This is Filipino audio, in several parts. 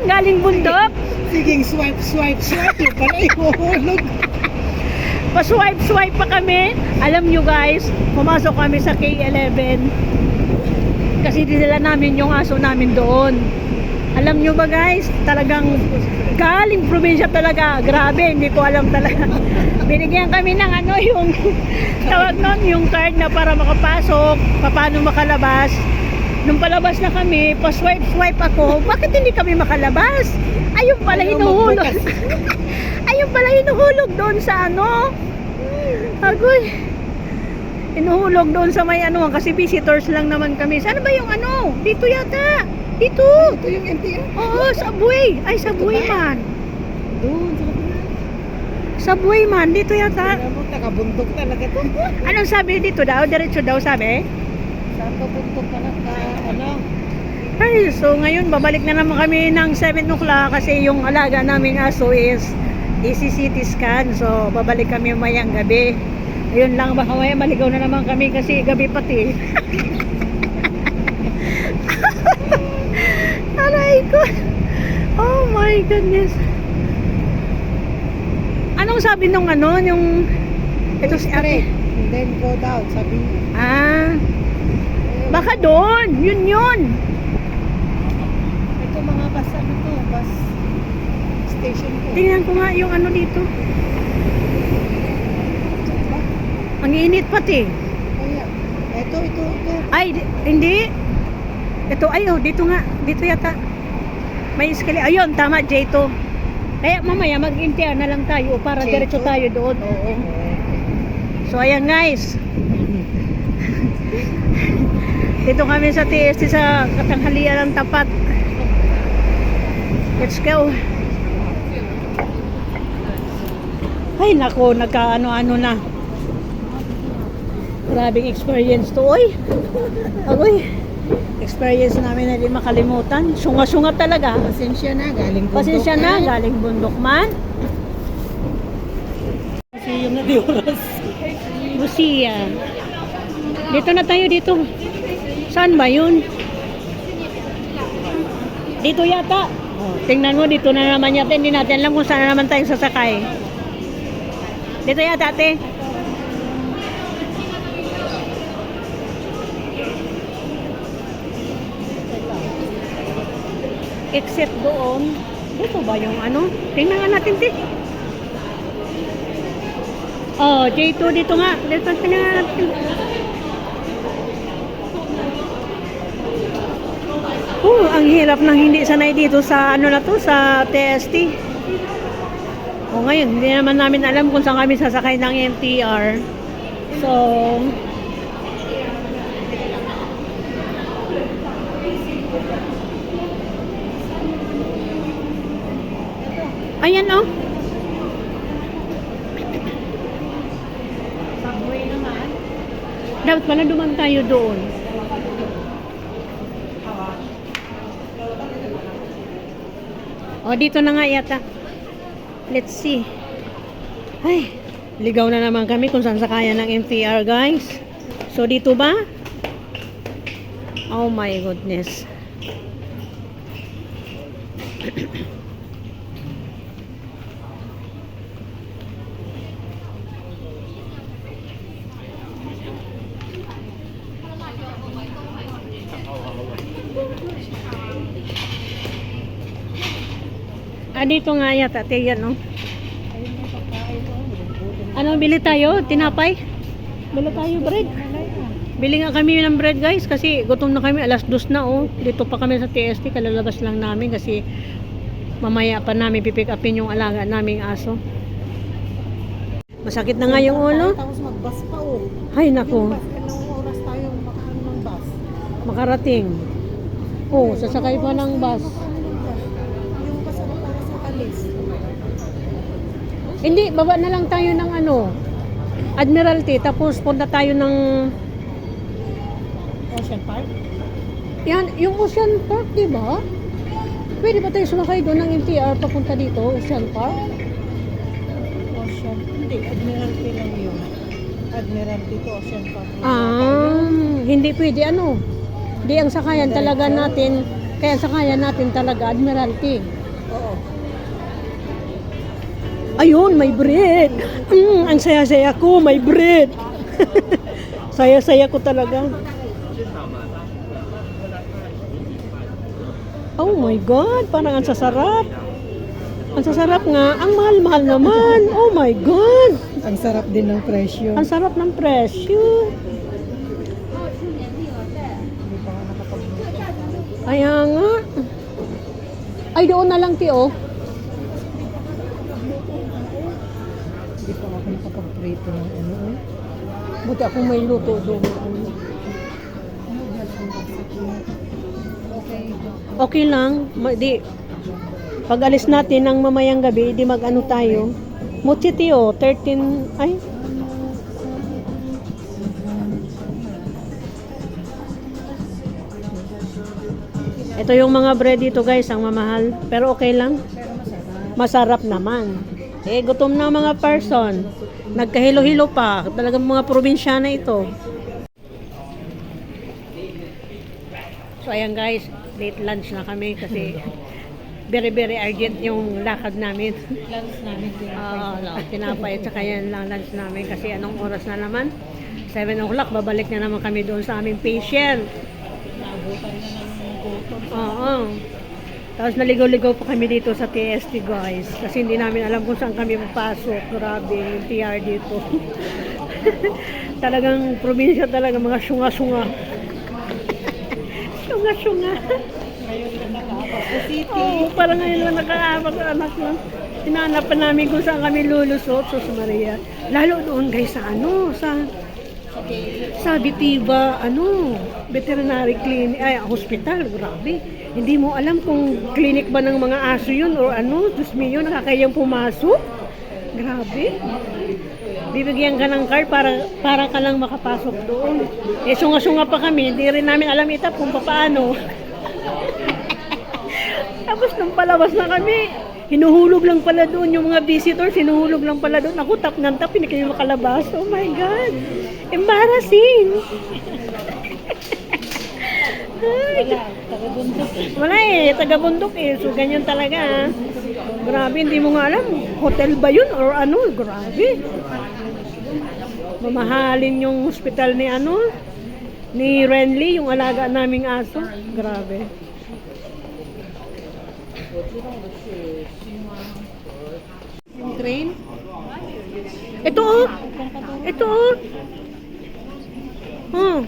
galing bundok. Sige, swipe. Yung pala ihuhulog. Pa-swipe pa kami. Alam nyo guys, pumasok kami sa K11. Kasi dinala namin yung aso namin doon. Alam nyo ba guys, talagang galing probinsya talaga. Grabe, hindi ko alam talaga. Binigyan kami ng yung tawag nun, yung card na para makapasok, paano makalabas. Nung palabas na kami, pa-swipe ako, bakit hindi kami makalabas? Ayun pala hinuhulog. Ayun pala hinuhulog doon sa Agoy. Hinuhulog doon sa may kasi visitors lang naman kami. Saan ba yung Dito yata. Dito. Ito yung MTR? Oo, Subway. Ay, Subway man. Doon, Subway man, dito yata. Alam mo, nakabundok talaga to. Anong sabi dito daw? Diretso daw sabi? Saan ka bundok ka na Ay, so ngayon babalik na naman kami ng 7 o'clock kasi yung alaga naming aso is CT scan. So babalik kami mayang gabi. Ayun lang, baka maya maligaw na naman kami kasi gabi pati. Aray ko. Oh my goodness. Anong sabi nung yung ito si ate? And then go down, sabi niya. Baka doon. Yun. Ito mga bus, bus station ko. Tingnan ko nga yung dito. Ang init pati. Kaya, ito. Ay, hindi. Ito, dito nga. Dito yata. May escalator. Ayun, tama, J2. Kaya mamaya mag-NTR na lang tayo para J2? diretso tayo doon. Oo. So, ayan guys. Dito kami sa TST sa katanghalian ng tapat. Let's go. Ay, nako, nagka-ano na. Grabing experience to, oy. Agoy. Experience namin na di makalimutan. Sunga-sunga talaga. Pasensya na, galing bundok. Galing bundok man. Kasi yung nadiuras. Busia. Dito na tayo dito. Saan ba yun? Dito yata. Tingnan mo, dito na naman yata. Hindi natin alam kung saan na naman tayo sasakay. Dito yata, ate. Except doon. Dito ba yung Tingnan nga natin, te. Oh, J2 dito nga. Dito tingnan nga natin. Ang hirap nang hindi sanay dito sa sa TST. Ngayon, hindi naman namin alam kung saan kami sasakay ng MTR. So, ayan Subway naman. Dapat pala duman tayo doon. Dito na nga yata. Let's see. Ay, ligaw na naman kami kung saan sakayan ng MTR, guys. So, dito ba? Oh my goodness. Dito nga yata, yan bili tayo? Tinapay? Bili tayo bread. Bili nga kami ng bread guys kasi gutom na kami, alas 2 na Dito pa kami sa TST, kalalabas lang namin kasi mamaya pa namin pipick upin yung alaga naming aso. Masakit na nga yung ulo. Tapos mag-bus pa Ay nako. Anong oras tayo makaano ng bus? Makarating. Sasakay pa ng bus. Yung bus para sa alis. Hindi, baba na lang tayo ng Admiralty, tapos punta tayo ng Ocean Park? yan, yung Ocean Park, di ba? Pwede ba tayo sumakay doon ng MTR papunta dito, Ocean Park? Hindi, Admiralty lang yun. Admiralty to Ocean Park. Hindi pwede Hindi, ang sakayan talaga natin Kaya sakayan natin talaga, Admiralty. Oo. Ayun, may bread. Ang saya-saya ko, may bread. Saya-saya ko talaga. Oh my God, parang ang sasarap. Ang sasarap nga. Ang mahal-mahal naman. Oh my God. Ang sarap din ng presyo. Ang sarap ng presyo. Kaya nga. Ay, doon na lang, Tio. Hindi pa ako nakapag-prito ng ano. Buti akong may luto doon. Okay. Okay lang. Di, pag alis natin ng mamayang gabi, di mag-ano tayo. Mutsi, Tio. 13, ay. Ito yung mga bread dito guys, ang mamahal. Pero okay lang. Pero Masarap masarap. naman. Eh, gutom na mga person. Nagkahilo-hilo pa. Talagang mga probinsyana ito. So, ayan guys. Late lunch na kami kasi very urgent yung lakad namin. Lunch namin din. Tinapay at saka yan lang lunch namin kasi anong oras na naman? 7 o'clock, babalik na naman kami doon sa aming patient. Naabutan na ng gutom. Oo. Tapos naligaw-ligaw pa kami dito sa TST guys. Kasi hindi namin alam kung saan kami papasok. Grabe yung PR dito. Talagang probinsya talaga, mga syunga-syunga. Syunga-syunga. Ngayon lang nakaabot sa city. Oo, parang ngayon lang nakaapak sa anak lang. Hinanap pa namin kung saan kami lulusot, Sus Maria. Lalo doon guys sa ano, sa Bitiba, veterinary clinic, ay, hospital, grabe. Hindi mo alam kung clinic ba ng mga aso yun o ano, Diyos mio, nakakayang pumasok. Grabe. Bibigyan ka ng card para ka lang makapasok doon. Eh, sunga-sunga pa kami, hindi rin namin alam itap kung paano. Tapos nung palabas na kami, hinuhulog lang pala doon yung mga visitors, hinuhulog lang pala doon. Ako tap ng tap, hindi kayo makalabas. Oh my God. Embarrassing. Ay, Taga-bundok. wala eh, taga-bundok eh. So, ganyan talaga. Grabe, hindi mo nga alam. Hotel ba yun or ano? Grabe. Mamahalin yung hospital ni ni Renly, yung alaga naming aso. Grabe. Yung train? Ito oh. Ito oh. Oh.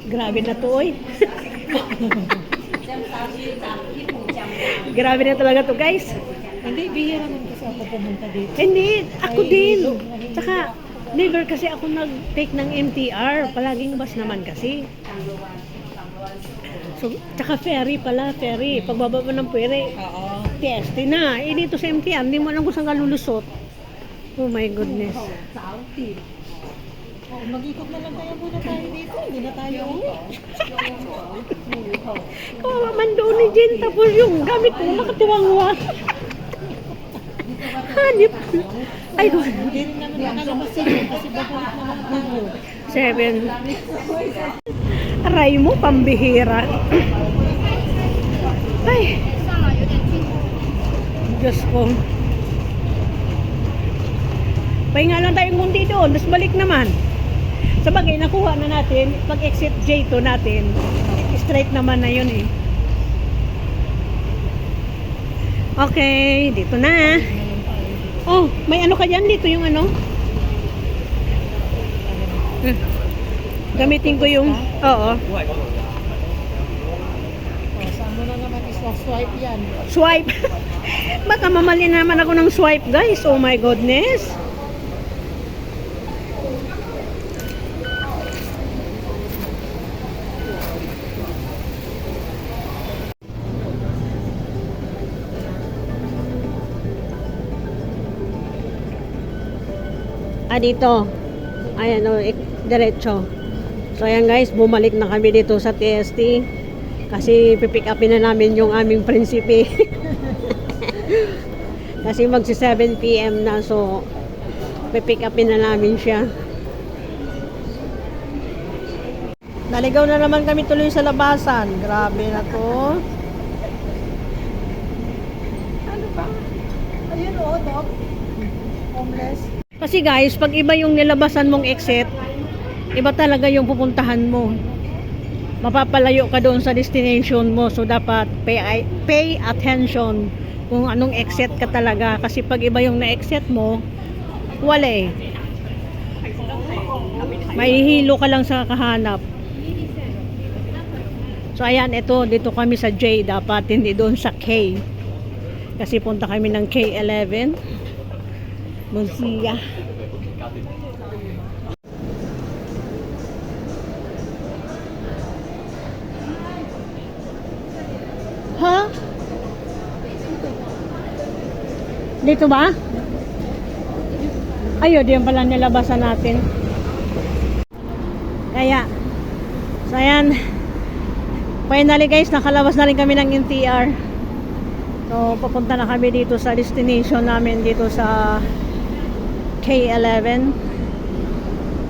Grabe na to, oy. Grabe na talaga to, guys. Hindi, bihira naman kasi ako pumunta dito. Hindi, ako din. Tsaka, never kasi ako nag-take ng MTR. Palaging bus naman kasi. So, tsaka ferry pala, ferry. Pagbaba mo ng ferry, Oo. TST na. Eh, dito sa MTR, hindi mo alam kung saan ka lulusot. Oh my goodness. Oh, mag-ikot na lang kaya muna tayo dito. Hindi na tayo uwi. Kawawa man doon ni Jen, tapos yung gamit ko, nakatiwangwa. Hanip. Ay, Hindi rin naman nakalabas yun kasi babalik naman tayo. 7. Aray mo, pambihira. Ay. Diyos ko. Pahinga lang tayong munti doon, tapos balik naman. Sa bagay, nakuha na natin, pag-exit J2 natin, straight naman na yun eh. Okay, dito na. Oh, may ano ka dyan? Dito yung ano? Gamitin ko yung, oo. Oh, saan mo na naman iswa-swipe yan? Swipe. Baka mamali naman ako ng swipe, guys. Oh my goodness. Dito. Ayan o, diretso. So ayan guys, bumalik na kami dito sa TST. Kasi pipick upin na namin yung aming prinsipe. Kasi magsi 7 PM na, so pipick upin na namin siya. Naligaw na naman kami tuloy sa labasan. Grabe na to. Ano ba? Ayun o, dog. Homeless. Kasi guys, pag iba yung nilabasan mong exit, iba talaga yung pupuntahan mo. Mapapalayo ka doon sa destination mo. So dapat pay attention kung anong exit ka talaga. Kasi pag iba yung na-exit mo, wala eh. Mahihilo ka lang sa kahanap. So ayan, dito kami sa J, dapat hindi doon sa K. Kasi punta kami ng K11. Musia. Ha? Dito ba? Ayun, diyan pala nilabasan natin. Kaya, so ayan. Finally guys, nakalabas na rin kami ng NTR. So, papunta na kami dito sa destination namin dito sa K11.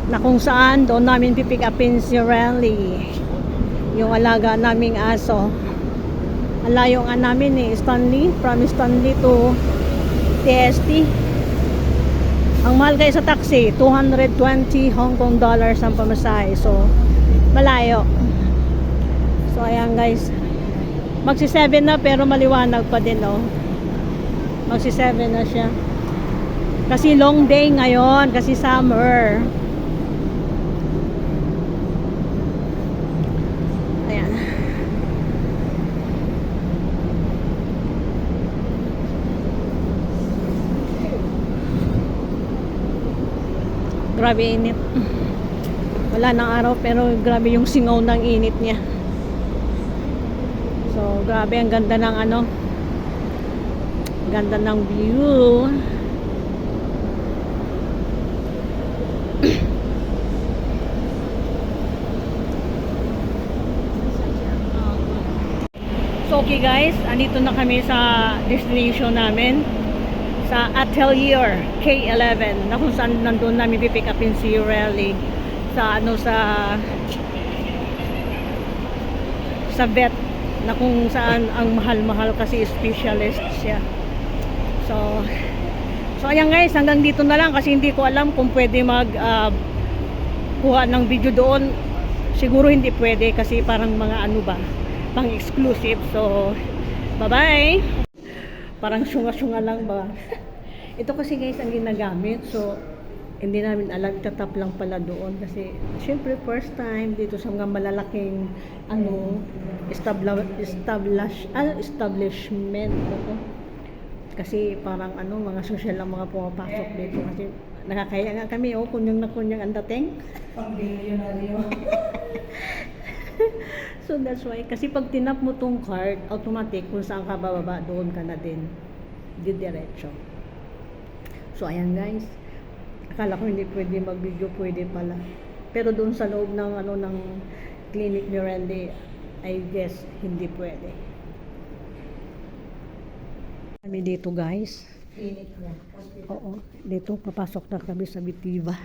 Na kung saan, doon namin pipick upin si Rally. Yung alaga naming aso. Ang layo nga namin Stanley. From Stanley to TST. Ang mahal guys sa taxi, 220 Hong Kong dollars ang pamasahe. So, malayo. So, ayan guys. Magsi-7 na pero maliwanag pa din, oh. Magsi-7 na siya. Kasi long day ngayon. Kasi summer. Ayan. Grabe init. Wala nang araw pero grabe yung singaw ng init niya. So, grabe ang ganda ng ganda ng view. So, okay guys, andito na kami sa destination namin sa Atelier K11 na kung saan nandun namin pipick upin si Rally sa sa vet na kung saan ang mahal-mahal kasi specialist siya. So ayan guys, hanggang dito na lang kasi hindi ko alam kung pwede kuha ng video doon. Siguro hindi pwede kasi parang mga pang exclusive. So bye-bye. Parang syunga-syunga lang ba. Ito kasi guys ang ginagamit. So hindi namin alam, tatap lang pala doon kasi syempre first time dito sa mga malalaking establishment kasi parang mga social lang mga pumapasok dito kasi nakakaya nga kami kunyang na kunyang ang dating Pang-bilyonaryo. so that's why kasi pag tinap mo tong card automatic kung saan ka bababa doon ka na din didiretso. So ayan guys, akala ko hindi pwede mag-video, pwede pala. Pero doon sa loob ng ng clinic ni Randy, I guess hindi pwede. Kami dito guys. Clinic niya. Hospital. Oo, dito papasok na kami sa Bitiva.